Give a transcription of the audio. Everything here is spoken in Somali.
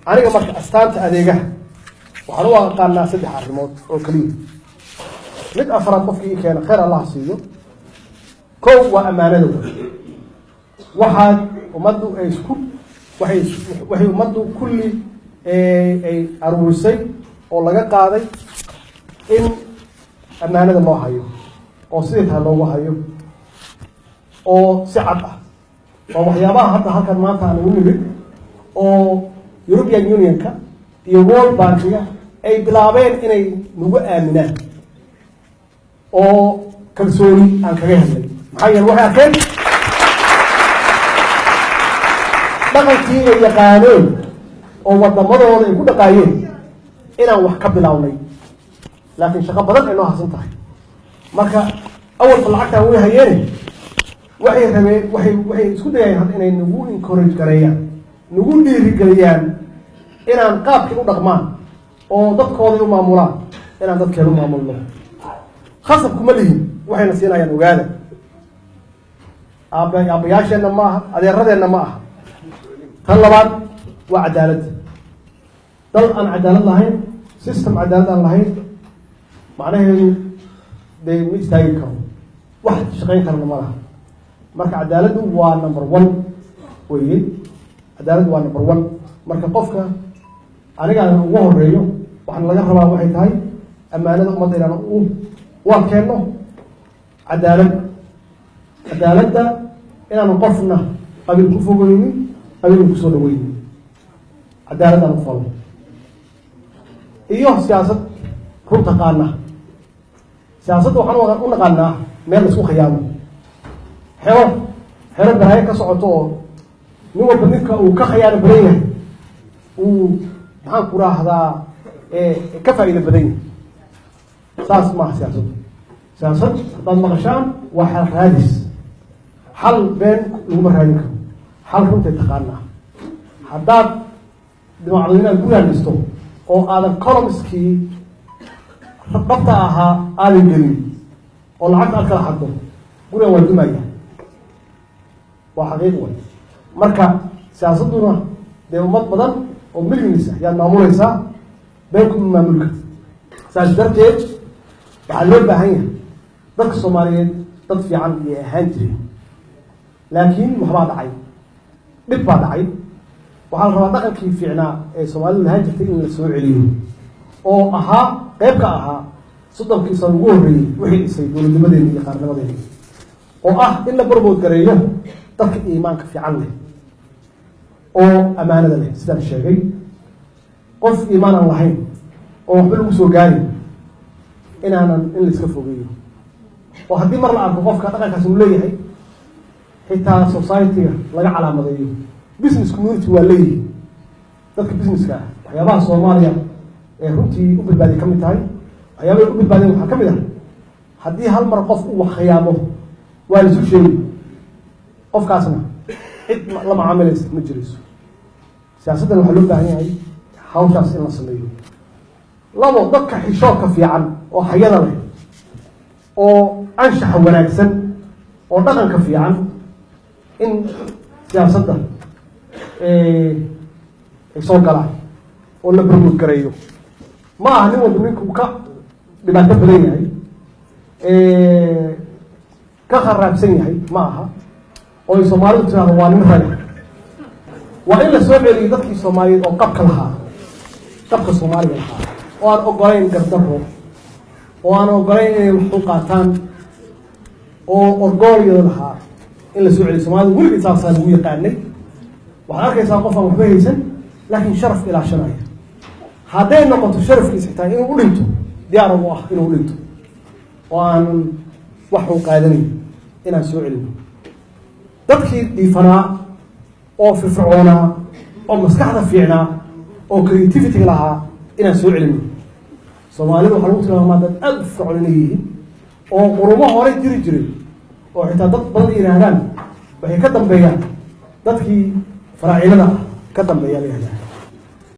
aniga marka astaanta adeegaha waxaan u aqaanaa 3 arrimood oo kaliya mid afraad qofkii keena khayr Allah siiyo kow waa amaanada waxaad umadu ay isku waxay umadu kulli ay aruurisay oo laga qaaday in amaanada loo hayo oo sidii loogu hayo oo si cad ah oo waxyaabaha hadda halkan maanta aan ugu nimid oo European Unionka iyo World Bank-ga ay bilaabeen inay nagu aaminaan oo kalsooni aan kaga helnay maxaa yeelay waxay arkeen dhaqankii ay yaqaaneen oo wadamadooda ay ku dhaqaayeen inaan wax ka bilownay laakiin shaqo badan ay noo hasan tahay marka awalka lacagta way hayeen waxay rabeen waxay isku dayayaan inay nagu encourage gareeyaan nagu dhiirigeliyaan inaan qaabkii u dhaqmaan oo dadkooda u maamulaan inaan dadkeena u maamulno khasab kuma lihin waxayna siinayaan ogaada aabayaasheenna ma aha adeeradeenna ma aha tan labaad waa cadaaladda dal aan cadaalad lahayn system cadaalad aan lahayn macnaheedu dee ma istaagi karo wax shaqayn karna ma laha marka cadaaladdu waa number 1 weeye cadaaladdu waa number 1 marka qofka aniga ugu horeeyo waxaan laga rabaa waxay tahay amaanada ummadda inaan u keenno cadaaladda inaan qofna qabiil ku fogeynin qabiil ku soo dhaweynin cadaalad aan falo iyo siyaasad runta qaana siyaasadda waxaan u naqaanaa meel la isku khiyaamo xero baraaya ka socoto oo nin walba ninka uu ka khiyaano badan yahay uu maxaan ku raahdaa ka faa'iido badan yahay saas maaha siyaasad haddaad maqashaan waa xal raadis xal been laguma raadin karo xal runtay taqaanaa haddaad dhimacdo inaad gudaanisto oo aadan columnskii dhabta ahaa aadan gelin oo lacagta aad kala xaddo gurigan waa dumaya waa xaqiiq way marka siyaasadduna dee ummad badan oo millions ayaad maamulaysaa been kuma maamulka saas darteed waxaa loo baahan yahay dadka Soomaaliyeed dad fiican iyo ahaan jiray laakiin waxbaa dhacay dhib baa dhacay waxaa la rabaa dhaqankii fiicnaa ee Soomaalidu lahaan jirtay in la soo celiyo oo ahaa qayb ka ahaa 30 sano ugu horreeyay wixii dhisay dowladnimadeena iyo qarannimadeena oo ah in la barbood gareeyo dadka iimaanka fiican leh oo amaanada leh sidaan sheegay qof iimaan aan lahayn oo waxba lagu soo gaarin in la iska fogeeyo oo haddii mar la arko qofka dhaqankaas uu leeyahay xitaa society-ga laga calaamadeeyo business community waa leeyihi dadka businesska ah waxyaabaha Soomaaliya ee runtii u badbaadi ka mid tahay waxyaabaha u badbaadeen waxaa ka mid ah haddii hal mar qof uu wax khiyaamo waa la isu sheegi qofkaasna cid la macaamilaysa ma jirayso siyaasaddan waxaa loo baahan yahay hawshaas in la sameeyo labo dadka xishoodka fiican oo hayada leh oo anshaxa wanaagsan oo dhaqanka fiican in siyaasadda ay soo galaan oo la barmood gareeyo ma aha nin walba ninku ka dhibaato badan yahay ka kharaabsan yahay ma aha oo ay Soomaalidu tiraahdo waa nin rag waa in la soo celiyo dadkii Soomaaliyeed oo qabka lahaa qabka Soomaaliga lahaa oo aan ogolayn gardaro oo aan ogolayn inay wax u qaataan oo orgooyo lahaa in la soo celiyo Soomaalidu weligeed saasaan ugu yaqaanay waxaad arkaysaa qof aan waxba haysan laakiin sharaf ilaashanaya hadday noqoto sharafkiisa xitaa inuu u dhinto diyaar u ah inuu u dhinto oo aanan wax u qaadanayn inaan soo celino dadkii dhiifanaa oo firfircoonaa oo maskaxda fiicnaa oo creativity lahaa inaan soo celino Soomaalidu waxaa lagu tilmaamaa dad aad u firfircoon inay yihiin oo qurumo hore jiri jiray oo xitaa dad badan yiraahdaan waxay ka dambeeyaan dadkii faraacinada ka dambeeya la yiraahdaa